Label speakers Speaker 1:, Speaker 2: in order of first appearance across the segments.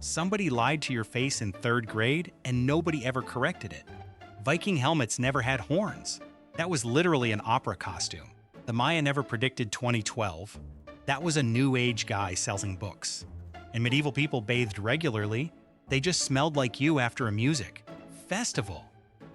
Speaker 1: Somebody lied to your face in 3rd grade and nobody ever corrected it. Viking helmets never had horns. That was literally an opera costume. The Maya never predicted 2012. That was a new age guy selling books. And medieval people bathed regularly. They just smelled like you after a music festival.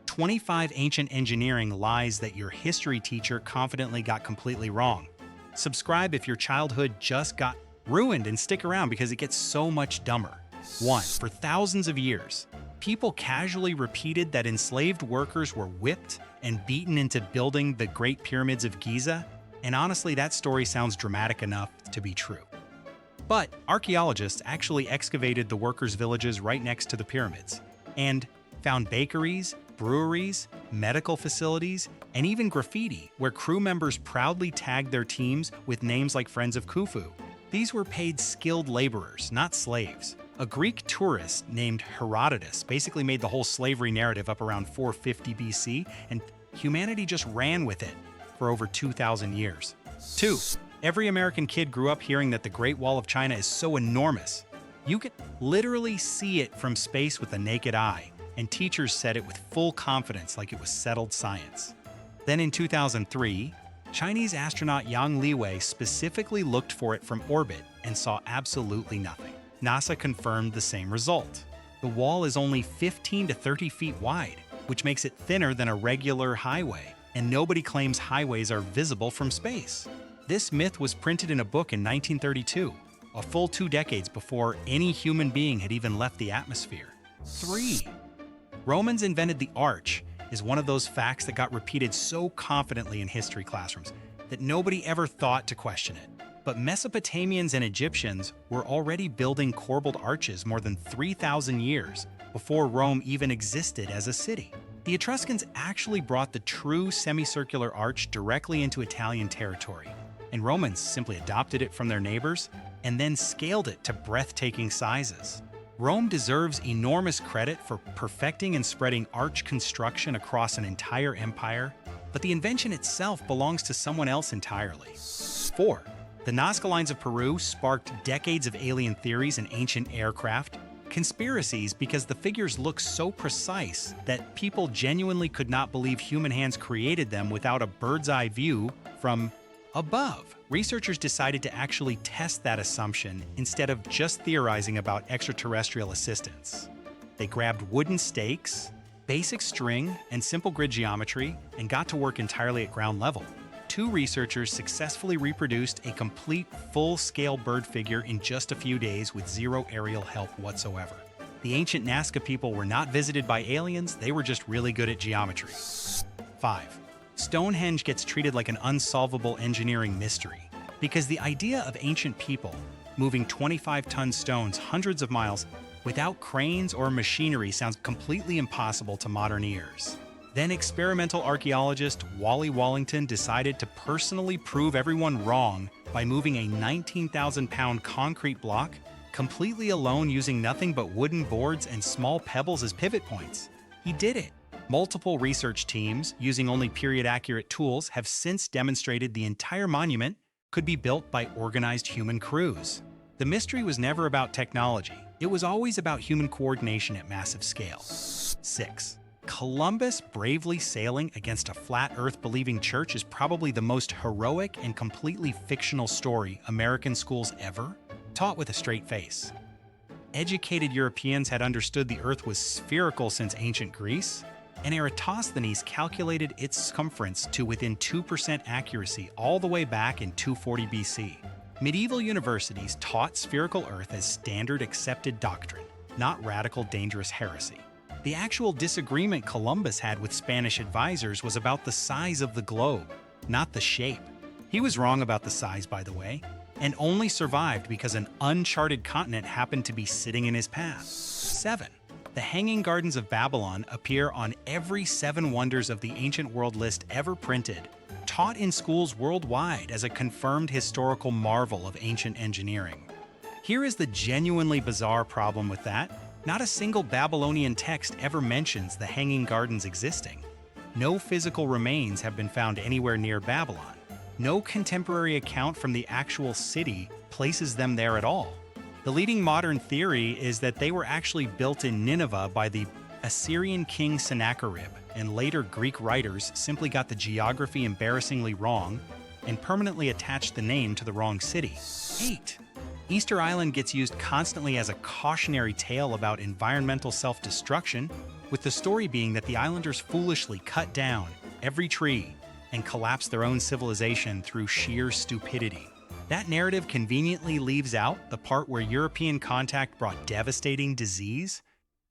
Speaker 1: 25 ancient engineering lies that your history teacher confidently got completely wrong. Subscribe if your childhood just got ruined, and stick around because it gets so much dumber. 1. For thousands of years, people casually repeated that enslaved workers were whipped and beaten into building the Great Pyramids of Giza, and honestly, that story sounds dramatic enough to be true. But archaeologists actually excavated the workers' villages right next to the pyramids and found bakeries, breweries, medical facilities, and even graffiti where crew members proudly tagged their teams with names like Friends of Khufu. These were paid skilled laborers, not slaves. A Greek tourist named Herodotus basically made the whole slavery narrative up around 450 BC, and humanity just ran with it for over 2,000 years. 2. Every American kid grew up hearing that the Great Wall of China is so enormous. You could literally see it from space with the naked eye, and teachers said it with full confidence like it was settled science. Then in 2003, Chinese astronaut Yang Liwei specifically looked for it from orbit and saw absolutely nothing. NASA confirmed the same result. The wall is only 15 to 30 feet wide, which makes it thinner than a regular highway, and nobody claims highways are visible from space. This myth was printed in a book in 1932, a full 2 decades before any human being had even left the atmosphere. 3. Romans invented the arch is one of those facts that got repeated so confidently in history classrooms that nobody ever thought to question it. But Mesopotamians and Egyptians were already building corbelled arches more than 3,000 years before Rome even existed as a city. The Etruscans actually brought the true semicircular arch directly into Italian territory, and Romans simply adopted it from their neighbors and then scaled it to breathtaking sizes. Rome deserves enormous credit for perfecting and spreading arch construction across an entire empire, but the invention itself belongs to someone else entirely. 4. The Nazca Lines of Peru sparked decades of alien theories and ancient aircraft, conspiracies because the figures look so precise that people genuinely could not believe human hands created them without a bird's-eye view from above. Researchers decided to actually test that assumption instead of just theorizing about extraterrestrial assistance. They grabbed wooden stakes, basic string, and simple grid geometry and got to work entirely at ground level. 2 researchers successfully reproduced a complete, full-scale bird figure in just a few days with zero aerial help whatsoever. The ancient Nazca people were not visited by aliens, they were just really good at geometry. 5. Stonehenge gets treated like an unsolvable engineering mystery because the idea of ancient people moving 25-ton stones hundreds of miles without cranes or machinery sounds completely impossible to modern ears. Then experimental archaeologist Wally Wallington decided to personally prove everyone wrong by moving a 19,000-pound concrete block completely alone using nothing but wooden boards and small pebbles as pivot points. He did it. Multiple research teams, using only period-accurate tools, have since demonstrated the entire monument could be built by organized human crews. The mystery was never about technology. It was always about human coordination at massive scale. 6. Columbus bravely sailing against a flat Earth-believing church is probably the most heroic and completely fictional story American schools ever taught with a straight face. Educated Europeans had understood the Earth was spherical since ancient Greece, and Eratosthenes calculated its circumference to within 2% accuracy all the way back in 240 BC. Medieval universities taught spherical Earth as standard accepted doctrine, not radical dangerous heresy. The actual disagreement Columbus had with Spanish advisors was about the size of the globe, not the shape. He was wrong about the size, by the way, and only survived because an uncharted continent happened to be sitting in his path. 7. The Hanging Gardens of Babylon appear on every 7 wonders of the ancient world list ever printed, taught in schools worldwide as a confirmed historical marvel of ancient engineering. Here is the genuinely bizarre problem with that. Not a single Babylonian text ever mentions the Hanging Gardens existing. No physical remains have been found anywhere near Babylon. No contemporary account from the actual city places them there at all. The leading modern theory is that they were actually built in Nineveh by the Assyrian king Sennacherib, and later Greek writers simply got the geography embarrassingly wrong and permanently attached the name to the wrong city. 8. Easter Island gets used constantly as a cautionary tale about environmental self-destruction, with the story being that the islanders foolishly cut down every tree and collapsed their own civilization through sheer stupidity. That narrative conveniently leaves out the part where European contact brought devastating disease,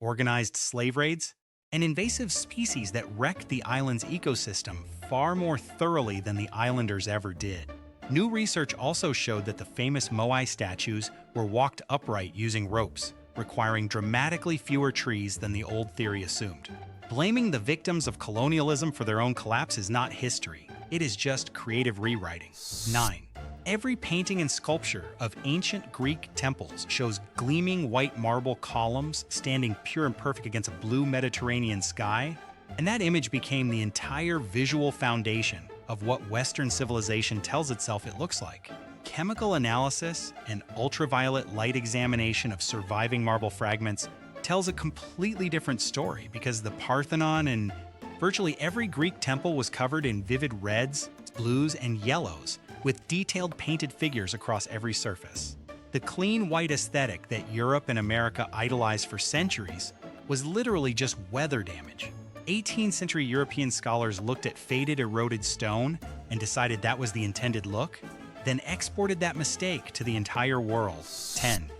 Speaker 1: organized slave raids, and invasive species that wrecked the island's ecosystem far more thoroughly than the islanders ever did. New research also showed that the famous Moai statues were walked upright using ropes, requiring dramatically fewer trees than the old theory assumed. Blaming the victims of colonialism for their own collapse is not history. It is just creative rewriting. 9. Every painting and sculpture of ancient Greek temples shows gleaming white marble columns standing pure and perfect against a blue Mediterranean sky, and that image became the entire visual foundation of what Western civilization tells itself it looks like. Chemical analysis and ultraviolet light examination of surviving marble fragments tells a completely different story, because the Parthenon and virtually every Greek temple was covered in vivid reds, blues, and yellows, with detailed painted figures across every surface. The clean white aesthetic that Europe and America idolized for centuries was literally just weather damage. 18th century European scholars looked at faded, eroded stone and decided that was the intended look, then exported that mistake to the entire world. 10.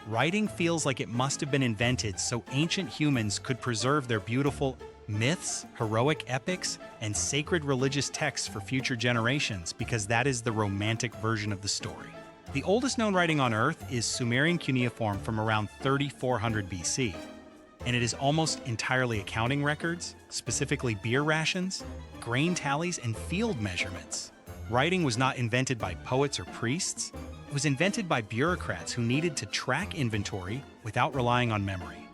Speaker 1: Writing feels like it must have been invented so ancient humans could preserve their beautiful myths, heroic epics, and sacred religious texts for future generations, because that is the romantic version of the story. The oldest known writing on Earth is Sumerian cuneiform from around 3400 BC, and it is almost entirely accounting records, specifically beer rations, grain tallies, and field measurements. Writing was not invented by poets or priests. It was invented by bureaucrats who needed to track inventory without relying on memory.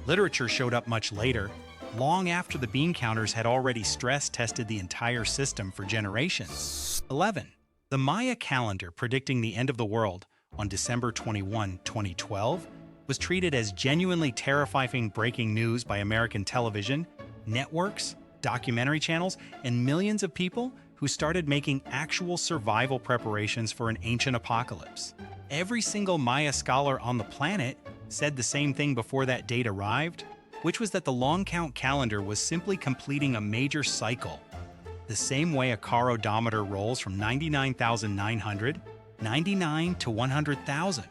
Speaker 1: Literature showed up much later, long after the bean counters had already stress-tested the entire system for generations. 11. The Maya calendar predicting the end of the world on December 21, 2012, was treated as genuinely terrifying breaking news by American television, networks, documentary channels, and millions of people who started making actual survival preparations for an ancient apocalypse. Every single Maya scholar on the planet said the same thing before that date arrived, which was that the long count calendar was simply completing a major cycle, the same way a car odometer rolls from 99,900, 99 to 100,000.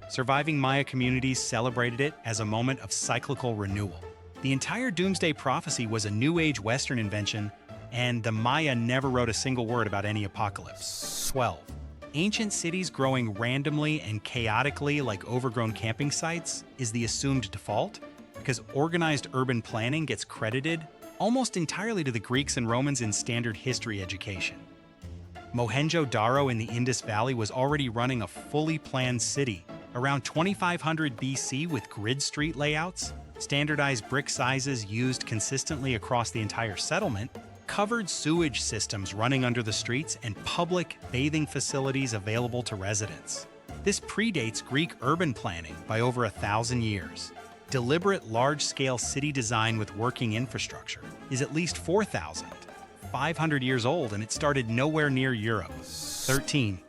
Speaker 1: Surviving Maya communities celebrated it as a moment of cyclical renewal. The entire Doomsday Prophecy was a New Age Western invention, and the Maya never wrote a single word about any apocalypse. 12. Ancient cities growing randomly and chaotically like overgrown camping sites is the assumed default, because organized urban planning gets credited almost entirely to the Greeks and Romans in standard history education. Mohenjo-Daro in the Indus Valley was already running a fully planned city around 2500 BC with grid street layouts, standardized brick sizes used consistently across the entire settlement, covered sewage systems running under the streets, and public bathing facilities available to residents. This predates Greek urban planning by over 1,000 years. Deliberate large-scale city design with working infrastructure is at least 4,500 years old, and it started nowhere near Europe. 13.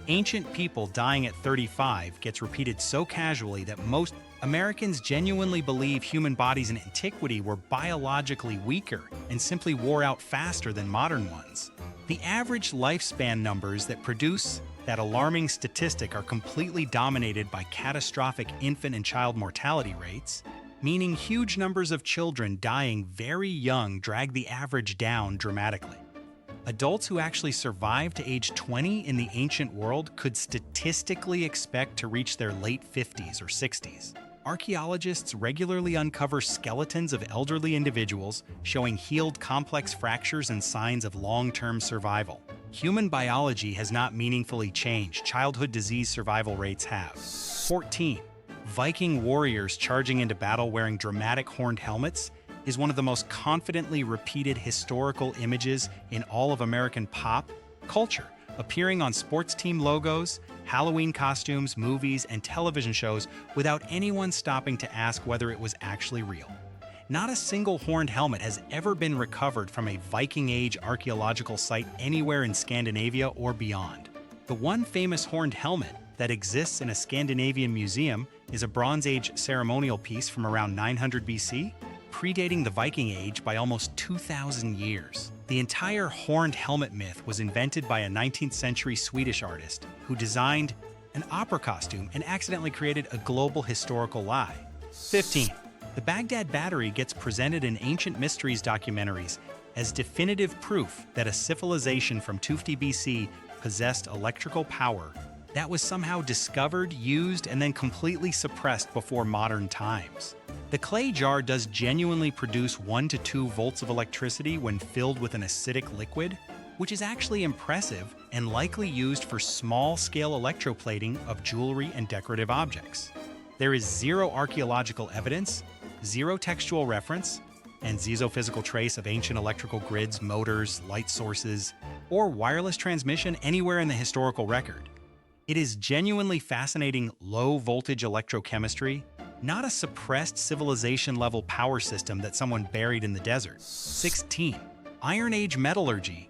Speaker 1: Ancient people dying at 35 gets repeated so casually that most Americans genuinely believe human bodies in antiquity were biologically weaker and simply wore out faster than modern ones. The average lifespan numbers that produce that alarming statistic are completely dominated by catastrophic infant and child mortality rates, meaning huge numbers of children dying very young drag the average down dramatically. Adults who actually survived to age 20 in the ancient world could statistically expect to reach their late 50s or 60s. Archaeologists regularly uncover skeletons of elderly individuals showing healed complex fractures and signs of long-term survival. Human biology has not meaningfully changed. Childhood disease survival rates have. 14. Viking warriors charging into battle wearing dramatic horned helmets is one of the most confidently repeated historical images in all of American pop culture, appearing on sports team logos, Halloween costumes, movies, and television shows without anyone stopping to ask whether it was actually real. Not a single horned helmet has ever been recovered from a Viking Age archaeological site anywhere in Scandinavia or beyond. The one famous horned helmet that exists in a Scandinavian museum is a Bronze Age ceremonial piece from around 900 BC, predating the Viking Age by almost 2,000 years. The entire horned helmet myth was invented by a 19th century Swedish artist who designed an opera costume and accidentally created a global historical lie. 15. The Baghdad Battery gets presented in ancient mysteries documentaries as definitive proof that a civilization from 250 BC possessed electrical power that was somehow discovered, used, and then completely suppressed before modern times. The clay jar does genuinely produce 1 to 2 volts of electricity when filled with an acidic liquid, which is actually impressive and likely used for small-scale electroplating of jewelry and decorative objects. There is zero archaeological evidence, zero textual reference, and zero physical trace of ancient electrical grids, motors, light sources, or wireless transmission anywhere in the historical record. It is genuinely fascinating low-voltage electrochemistry, not a suppressed civilization-level power system that someone buried in the desert. 16. Iron Age metallurgy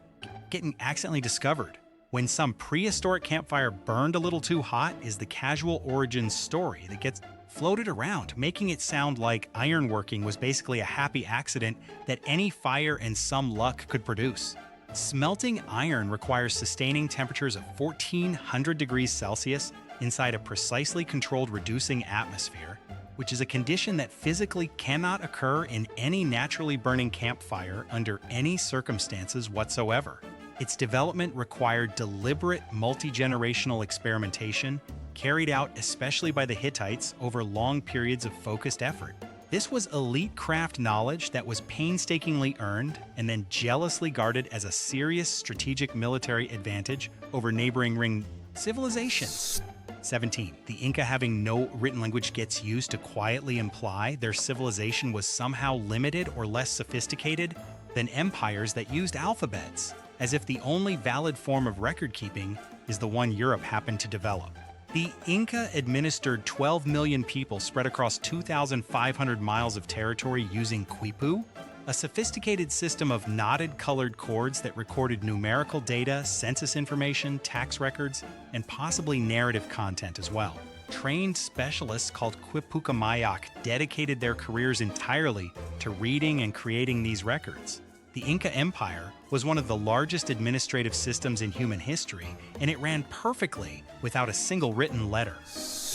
Speaker 1: getting accidentally discovered when some prehistoric campfire burned a little too hot is the casual origins story that gets floated around, making it sound like ironworking was basically a happy accident that any fire and some luck could produce. Smelting iron requires sustaining temperatures of 1400 degrees Celsius inside a precisely controlled reducing atmosphere, which is a condition that physically cannot occur in any naturally burning campfire under any circumstances whatsoever. Its development required deliberate multi-generational experimentation carried out especially by the Hittites over long periods of focused effort. This was elite craft knowledge that was painstakingly earned and then jealously guarded as a serious strategic military advantage over neighboring ring civilizations. 17. The Inca having no written language gets used to quietly imply their civilization was somehow limited or less sophisticated than empires that used alphabets, as if the only valid form of record-keeping is the one Europe happened to develop. The Inca administered 12 million people spread across 2,500 miles of territory using quipu, a sophisticated system of knotted colored cords that recorded numerical data, census information, tax records, and possibly narrative content as well. Trained specialists called Quipucamayak dedicated their careers entirely to reading and creating these records. The Inca Empire was one of the largest administrative systems in human history, and it ran perfectly without a single written letter.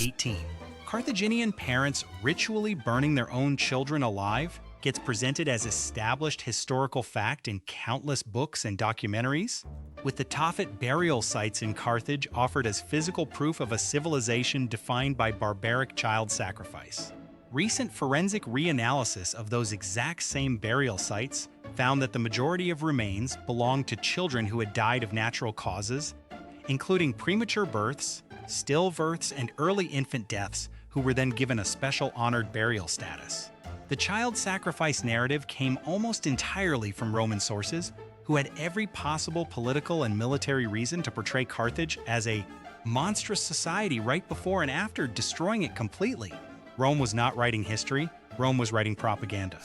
Speaker 1: 18. Carthaginian parents ritually burning their own children alive gets presented as established historical fact in countless books and documentaries, with the Tophet burial sites in Carthage offered as physical proof of a civilization defined by barbaric child sacrifice. Recent forensic reanalysis of those exact same burial sites found that the majority of remains belonged to children who had died of natural causes, including premature births, stillbirths, and early infant deaths, who were then given a special honored burial status. The child sacrifice narrative came almost entirely from Roman sources, who had every possible political and military reason to portray Carthage as a monstrous society right before and after destroying it completely. Rome was not writing history, Rome was writing propaganda.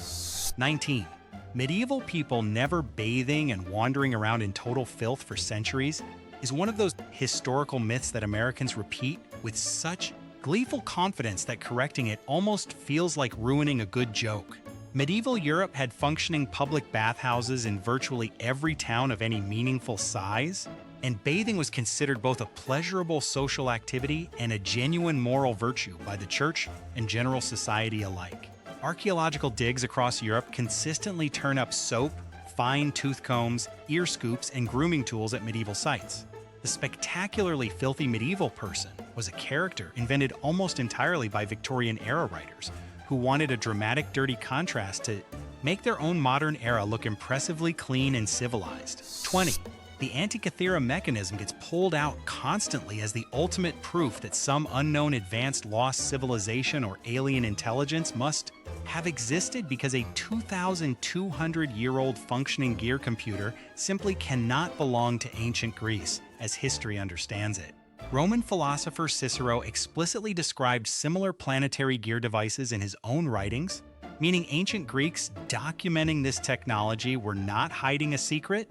Speaker 1: 19. Medieval people never bathing and wandering around in total filth for centuries is one of those historical myths that Americans repeat with such gleeful confidence that correcting it almost feels like ruining a good joke. Medieval Europe had functioning public bathhouses in virtually every town of any meaningful size, and bathing was considered both a pleasurable social activity and a genuine moral virtue by the church and general society alike. Archaeological digs across Europe consistently turn up soap, fine tooth combs, ear scoops, and grooming tools at medieval sites. The spectacularly filthy medieval person was a character invented almost entirely by Victorian-era writers who wanted a dramatic, dirty contrast to make their own modern era look impressively clean and civilized. 20. The Antikythera mechanism gets pulled out constantly as the ultimate proof that some unknown advanced lost civilization or alien intelligence must have existed, because a 2,200-year-old functioning gear computer simply cannot belong to ancient Greece, as history understands it. Roman philosopher Cicero explicitly described similar planetary gear devices in his own writings, meaning ancient Greeks documenting this technology were not hiding a secret.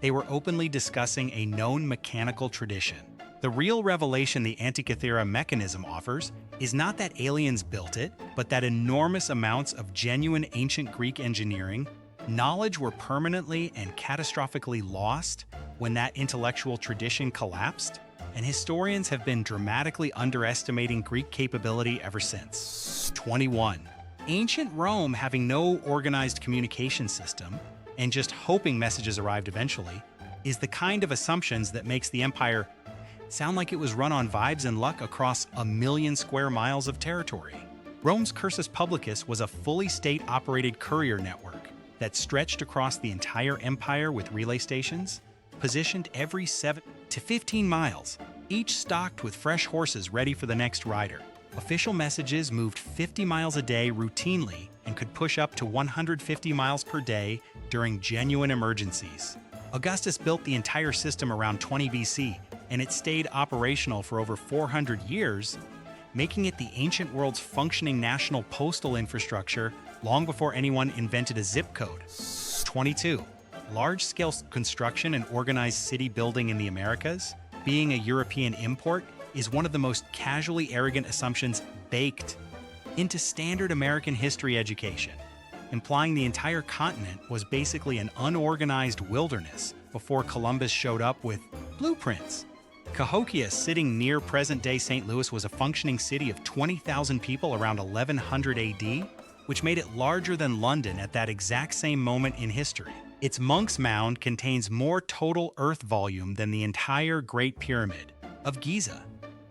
Speaker 1: They were openly discussing a known mechanical tradition. The real revelation the Antikythera mechanism offers is not that aliens built it, but that enormous amounts of genuine ancient Greek engineering knowledge were permanently and catastrophically lost when that intellectual tradition collapsed, and historians have been dramatically underestimating Greek capability ever since. 21. Ancient Rome, having no organized communication system, and just hoping messages arrived eventually, is the kind of assumptions that makes the empire sound like it was run on vibes and luck across 1,000,000 square miles of territory. Rome's Cursus Publicus was a fully state-operated courier network that stretched across the entire empire with relay stations, positioned every 7 to 15 miles, each stocked with fresh horses ready for the next rider. Official messages moved 50 miles a day routinely and could push up to 150 miles per day during genuine emergencies. Augustus built the entire system around 20 BC, and it stayed operational for over 400 years, making it the ancient world's functioning national postal infrastructure long before anyone invented a zip code. 22. Large-scale construction and organized city building in the Americas, being a European import, is one of the most casually arrogant assumptions baked into standard American history education, implying the entire continent was basically an unorganized wilderness before Columbus showed up with blueprints. Cahokia, sitting near present-day St. Louis, was a functioning city of 20,000 people around 1100 AD, which made it larger than London at that exact same moment in history. Its Monk's Mound contains more total Earth volume than the entire Great Pyramid of Giza.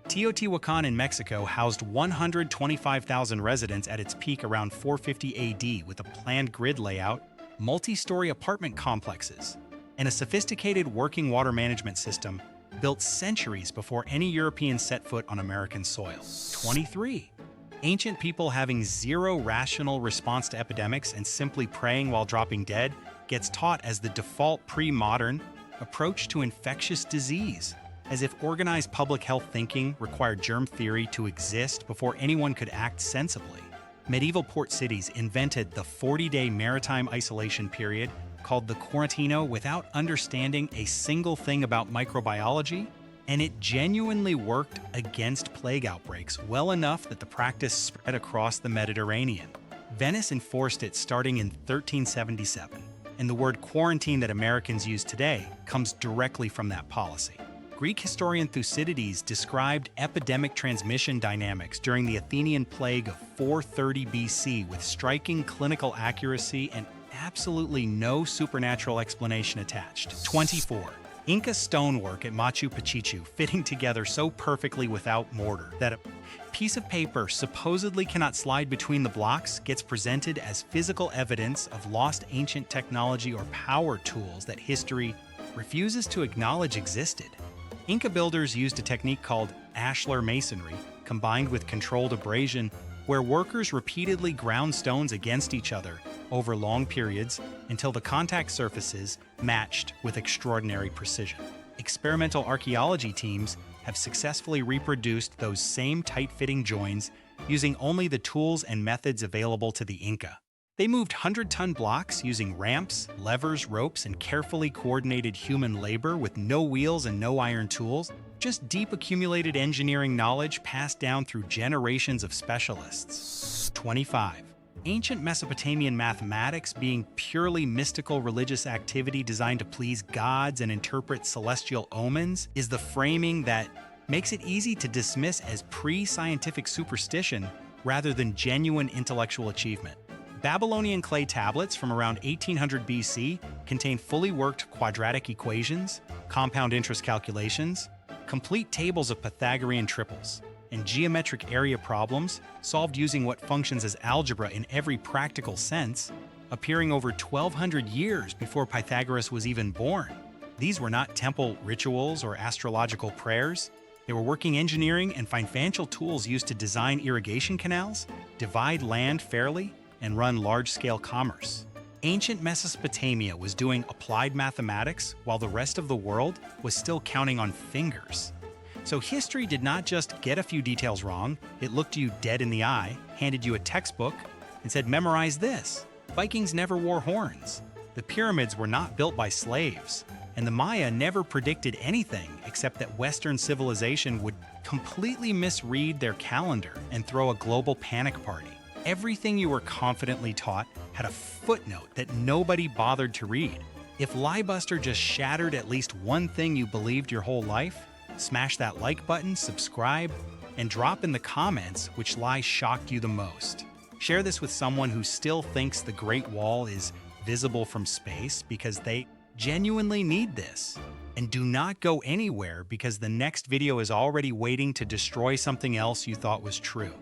Speaker 1: Teotihuacan in Mexico housed 125,000 residents at its peak around 450 AD with a planned grid layout, multi-story apartment complexes, and a sophisticated working water management system built centuries before any European set foot on American soil. 23. Ancient people having zero rational response to epidemics and simply praying while dropping dead gets taught as the default pre-modern approach to infectious disease, as if organized public health thinking required germ theory to exist before anyone could act sensibly. Medieval port cities invented the 40-day maritime isolation period called the Quarantino without understanding a single thing about microbiology, and it genuinely worked against plague outbreaks well enough that the practice spread across the Mediterranean. Venice enforced it starting in 1377, and the word quarantine that Americans use today comes directly from that policy. Greek historian Thucydides described epidemic transmission dynamics during the Athenian plague of 430 BC with striking clinical accuracy and absolutely no supernatural explanation attached. 24. Inca stonework at Machu Picchu fitting together so perfectly without mortar that a piece of paper supposedly cannot slide between the blocks gets presented as physical evidence of lost ancient technology or power tools that history refuses to acknowledge existed. Inca builders used a technique called ashlar masonry, combined with controlled abrasion, where workers repeatedly ground stones against each other over long periods until the contact surfaces matched with extraordinary precision. Experimental archaeology teams have successfully reproduced those same tight-fitting joins using only the tools and methods available to the Inca. They moved 100-ton blocks using ramps, levers, ropes, and carefully coordinated human labor with no wheels and no iron tools, just deep accumulated engineering knowledge passed down through generations of specialists. 25. Ancient Mesopotamian mathematics, being purely mystical religious activity designed to please gods and interpret celestial omens, is the framing that makes it easy to dismiss as pre-scientific superstition rather than genuine intellectual achievement. Babylonian clay tablets from around 1800 BC contain fully worked quadratic equations, compound interest calculations, complete tables of Pythagorean triples, and geometric area problems solved using what functions as algebra in every practical sense, appearing over 1,200 years before Pythagoras was even born. These were not temple rituals or astrological prayers. They were working engineering and financial tools used to design irrigation canals, divide land fairly, and run large-scale commerce. Ancient Mesopotamia was doing applied mathematics while the rest of the world was still counting on fingers. So history did not just get a few details wrong, it looked you dead in the eye, handed you a textbook, and said, memorize this. Vikings never wore horns. The pyramids were not built by slaves. And the Maya never predicted anything except that Western civilization would completely misread their calendar and throw a global panic party. Everything you were confidently taught had a footnote that nobody bothered to read. If Liebuster just shattered at least one thing you believed your whole life, smash that like button, subscribe, and drop in the comments which lie shocked you the most. Share this with someone who still thinks the Great Wall is visible from space because they genuinely need this. And do not go anywhere because the next video is already waiting to destroy something else you thought was true.